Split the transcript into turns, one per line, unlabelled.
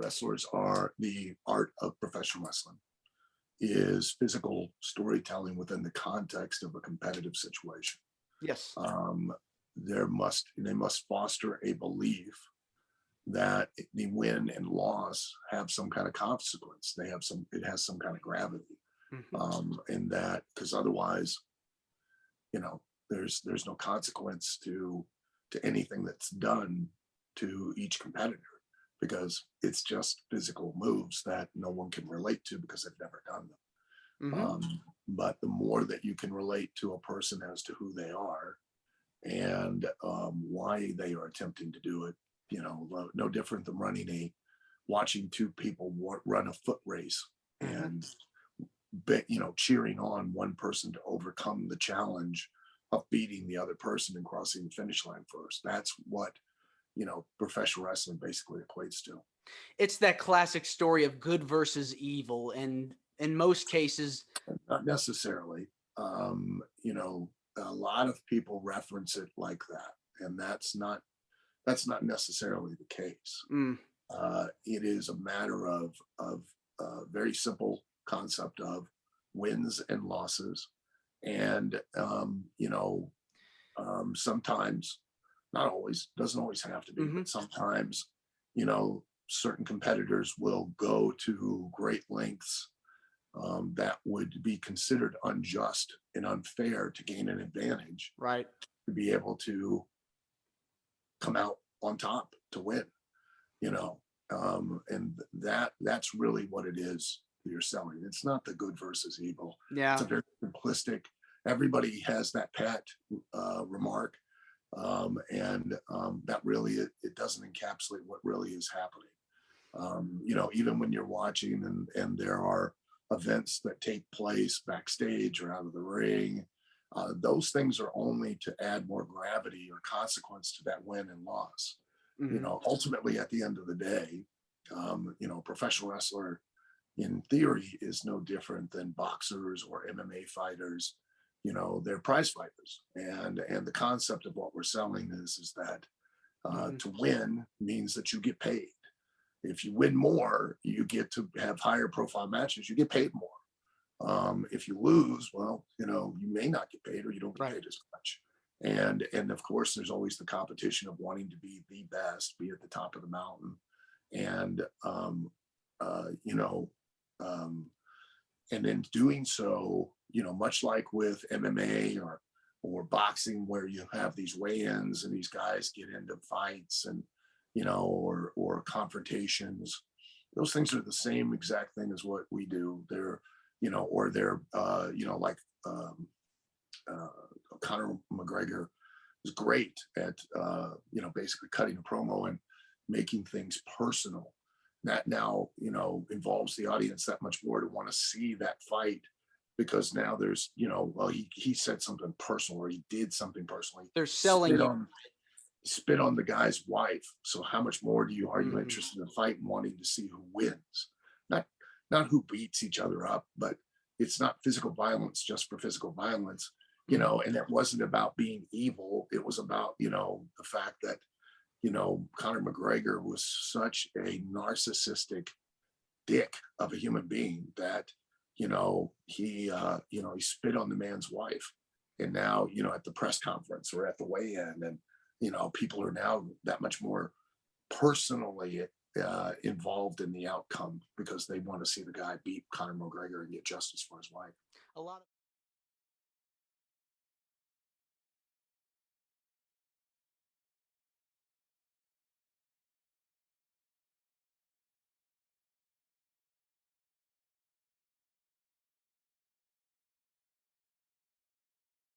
wrestlers are the art of professional wrestling is physical storytelling within the context of a competitive situation.
Yes.
Um, they must foster a belief that the win and loss have some kind of consequence. It has some kind of gravity.
Mhm.
And that because otherwise, you know, there's no consequence to anything that's done to each competitor because it's just physical moves that no one can relate to because they've never done them.
Mhm.
But the more that you can relate to a person as to who they are and why they are attempting to do it, no different than watching two people run a foot race
Mhm.
and cheering on one person to overcome the challenge of beating the other person and crossing the finish line first. That's what professional wrestling basically equates to.
It's that classic story of good versus evil, and in most cases,
Not necessarily. A lot of people reference it like that, and that's not necessarily the case.
mm,
It is a matter of very simple concept of wins and losses, and sometimes, not always, doesn't always have to be,
mhm,
but sometimes, certain competitors will go to great lengths that would be considered unjust and unfair to gain an advantage
right.
to be able to come out on top to win, you know. And that's really what it is you're selling. It's not the good versus evil. It's
Yeah.
a very simplistic. Everybody has that pat remark, and that really it doesn't encapsulate what really is happening. Even when you're watching and there are events that take place backstage or out of the ring, those things are only to add more gravity or consequence to that win and loss.
Mhm.
Ultimately, at the end of the day, a professional wrestler in theory is no different than boxers or MMA fighters. They're prize fighters, and the concept of what we're selling is that
Mhm.
to win means that you get paid. If you win more, you get to have higher profile matches. You get paid more. If you lose, well, you may not get paid or you don't get
Right.
paid as much. And of course, there's always the competition of wanting to be the best, be at the top of the mountain, and uh, you know, um, and in doing so, much like with MMA or boxing, where you have these weigh-ins and these guys get into fights and or confrontations. Those things are the same exact thing as what we do. Or they're like uh, Conor McGregor is great at basically cutting a promo and making things personal. That now involves the audience that much more to want to see that fight because now there's well he said something personal or he did something personally
They're selling
spit
you.
on spit on the guy's wife. So how much more are you
Mhm.
interested in the fight and wanting to see who wins? Not not who beats each other up, but it's not physical violence just for physical violence,
Mhm.
and it wasn't about being evil. It was about, the fact that, Conor McGregor was such a narcissistic dick of a human being that, he spit on the man's wife. And now, at the press conference or at the weigh-in, and people are now that much more personally involved in the outcome because they want to see the guy beat Conor McGregor and get justice for his wife.
A lot of